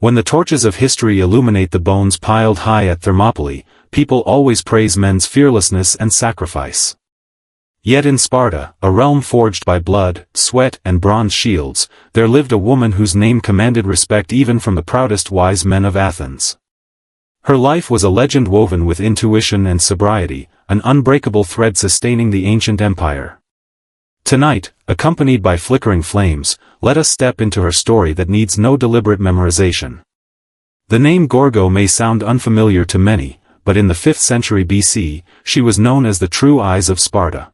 When the torches of history illuminate the bones piled high at Thermopylae, people always praise men's fearlessness and sacrifice. Yet in Sparta, a realm forged by blood, sweat, and bronze shields, there lived a woman whose name commanded respect even from the proudest wise men of Athens. Her life was a legend woven with intuition and sobriety, an unbreakable thread sustaining the ancient empire. Tonight, accompanied by flickering flames, let us step into her story that needs no deliberate memorization. The name Gorgo may sound unfamiliar to many, but in the 5th century BC, she was known as the True Eyes of Sparta.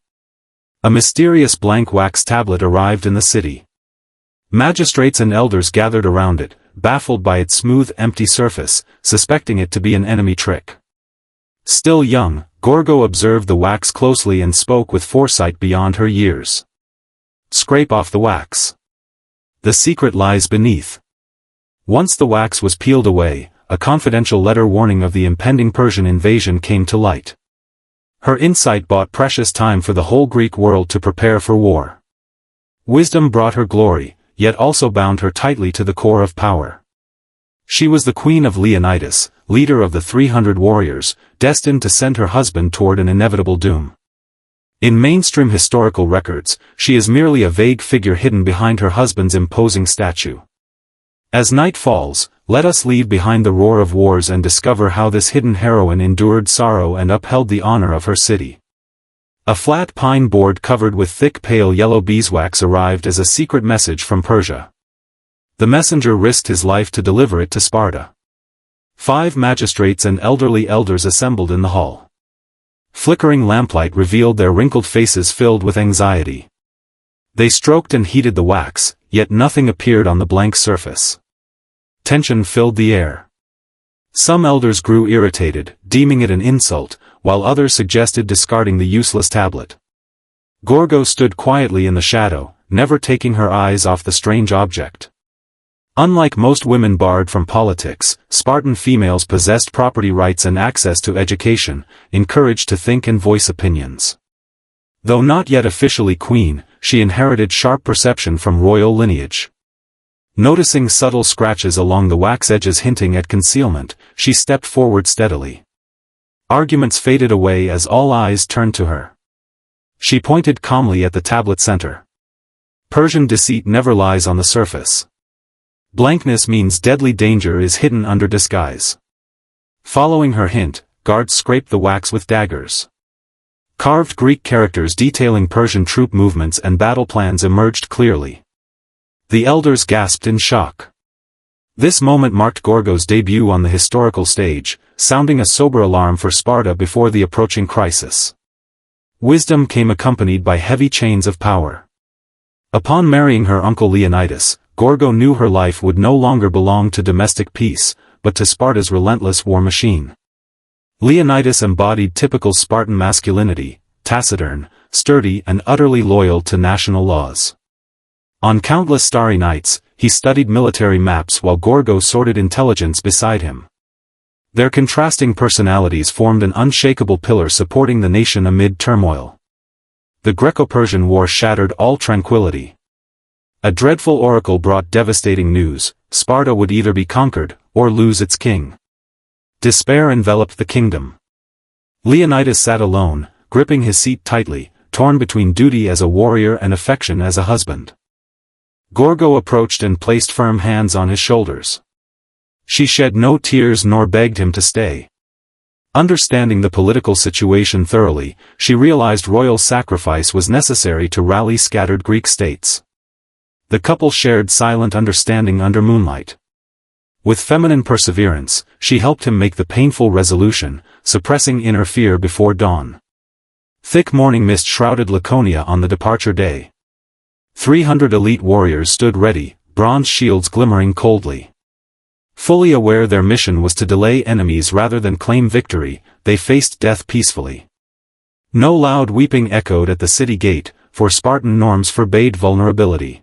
A mysterious blank wax tablet arrived in the city. Magistrates and elders gathered around it, baffled by its smooth, empty surface, suspecting it to be an enemy trick. Still young, Gorgo observed the wax closely and spoke with foresight beyond her years. "Scrape off the wax. The secret lies beneath." Once the wax was peeled away, a confidential letter warning of the impending Persian invasion came to light. Her insight bought precious time for the whole Greek world to prepare for war. Wisdom brought her glory, yet also bound her tightly to the core of power. She was the queen of Leonidas, leader of the 300 warriors, destined to send her husband toward an inevitable doom. In mainstream historical records, she is merely a vague figure hidden behind her husband's imposing statue. As night falls, let us leave behind the roar of wars and discover how this hidden heroine endured sorrow and upheld the honor of her city. A flat pine board covered with thick pale yellow beeswax arrived as a secret message from Persia. The messenger risked his life to deliver it to Sparta. 5 magistrates and elderly elders assembled in the hall. Flickering lamplight revealed their wrinkled faces filled with anxiety. They stroked and heated the wax, yet nothing appeared on the blank surface. Tension filled the air. Some elders grew irritated, deeming it an insult, while others suggested discarding the useless tablet. Gorgo stood quietly in the shadow, never taking her eyes off the strange object. Unlike most women barred from politics, Spartan females possessed property rights and access to education, encouraged to think and voice opinions. Though not yet officially queen, she inherited sharp perception from royal lineage. Noticing subtle scratches along the wax edges hinting at concealment, she stepped forward steadily. Arguments faded away as all eyes turned to her. She pointed calmly at the tablet center. Persian deceit never lies on the surface. Blankness means deadly danger is hidden under disguise. Following her hint, guards scraped the wax with daggers. Carved Greek characters detailing Persian troop movements and battle plans emerged clearly. The elders gasped in shock. This moment marked Gorgo's debut on the historical stage, sounding a sober alarm for Sparta before the approaching crisis. Wisdom came accompanied by heavy chains of power. Upon marrying her uncle Leonidas, Gorgo knew her life would no longer belong to domestic peace, but to Sparta's relentless war machine. Leonidas embodied typical Spartan masculinity, taciturn, sturdy and utterly loyal to national laws. On countless starry nights, he studied military maps while Gorgo sorted intelligence beside him. Their contrasting personalities formed an unshakable pillar supporting the nation amid turmoil. The Greco-Persian War shattered all tranquility. A dreadful oracle brought devastating news: Sparta would either be conquered, or lose its king. Despair enveloped the kingdom. Leonidas sat alone, gripping his seat tightly, torn between duty as a warrior and affection as a husband. Gorgo approached and placed firm hands on his shoulders. She shed no tears nor begged him to stay. Understanding the political situation thoroughly, she realized royal sacrifice was necessary to rally scattered Greek states. The couple shared silent understanding under moonlight. With feminine perseverance, she helped him make the painful resolution, suppressing inner fear before dawn. Thick morning mist shrouded Laconia on the departure day. 300 elite warriors stood ready, bronze shields glimmering coldly. Fully aware their mission was to delay enemies rather than claim victory, they faced death peacefully. No loud weeping echoed at the city gate, for Spartan norms forbade vulnerability.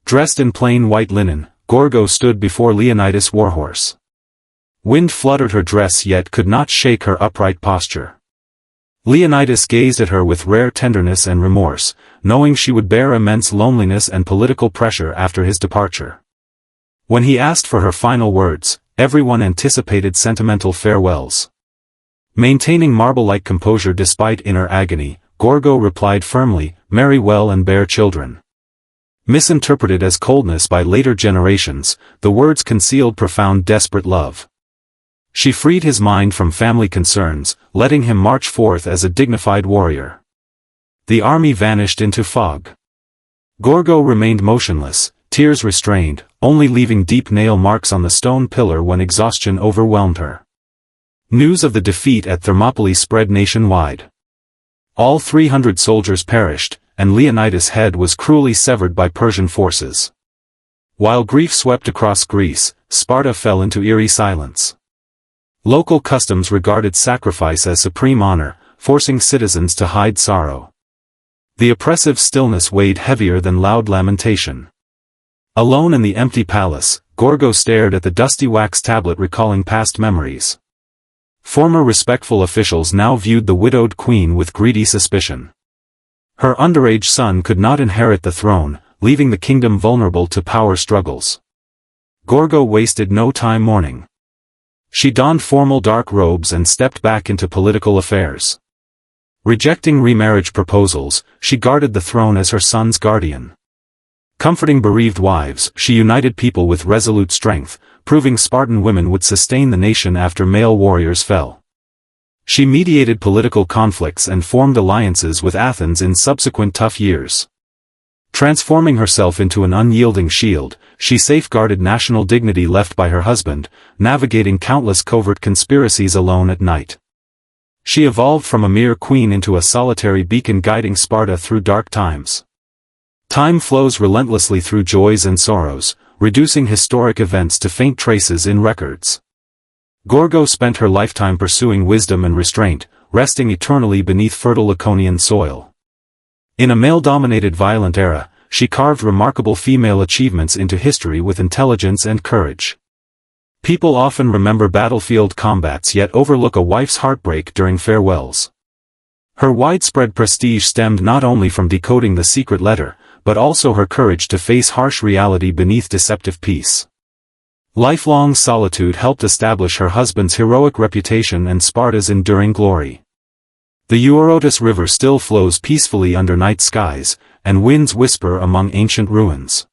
Dressed in plain white linen, Gorgo stood before Leonidas' warhorse. Wind fluttered her dress yet could not shake her upright posture. Leonidas gazed at her with rare tenderness and remorse, knowing she would bear immense loneliness and political pressure after his departure. When he asked for her final words, everyone anticipated sentimental farewells. Maintaining marble-like composure despite inner agony, Gorgo replied firmly, "Marry well and bear children." Misinterpreted as coldness by later generations, the words concealed profound desperate love. She freed his mind from family concerns, letting him march forth as a dignified warrior. The army vanished into fog. Gorgo remained motionless, tears restrained, only leaving deep nail marks on the stone pillar when exhaustion overwhelmed her. News of the defeat at Thermopylae spread nationwide. All 300 soldiers perished, and Leonidas' head was cruelly severed by Persian forces. While grief swept across Greece, Sparta fell into eerie silence. Local customs regarded sacrifice as supreme honor, forcing citizens to hide sorrow. The oppressive stillness weighed heavier than loud lamentation. Alone in the empty palace, Gorgo stared at the dusty wax tablet recalling past memories. Former respectful officials now viewed the widowed queen with greedy suspicion. Her underage son could not inherit the throne, leaving the kingdom vulnerable to power struggles. Gorgo wasted no time mourning. She donned formal dark robes and stepped back into political affairs. Rejecting remarriage proposals, she guarded the throne as her son's guardian. Comforting bereaved wives, she united people with resolute strength, proving Spartan women would sustain the nation after male warriors fell. She mediated political conflicts and formed alliances with Athens in subsequent tough years. Transforming herself into an unyielding shield, she safeguarded national dignity left by her husband, navigating countless covert conspiracies alone at night. She evolved from a mere queen into a solitary beacon guiding Sparta through dark times. Time flows relentlessly through joys and sorrows, reducing historic events to faint traces in records. Gorgo spent her lifetime pursuing wisdom and restraint, resting eternally beneath fertile Laconian soil. In a male-dominated violent era, she carved remarkable female achievements into history with intelligence and courage. People often remember battlefield combats yet overlook a wife's heartbreak during farewells. Her widespread prestige stemmed not only from decoding the secret letter, but also her courage to face harsh reality beneath deceptive peace. Lifelong solitude helped establish her husband's heroic reputation and Sparta's enduring glory. The Eurotas River still flows peacefully under night skies, and winds whisper among ancient ruins.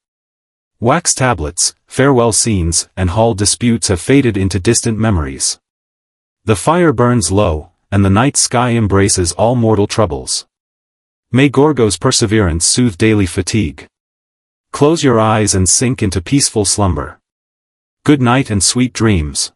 Wax tablets, farewell scenes, and hall disputes have faded into distant memories. The fire burns low, and the night sky embraces all mortal troubles. May Gorgo's perseverance soothe daily fatigue. Close your eyes and sink into peaceful slumber. Good night and sweet dreams.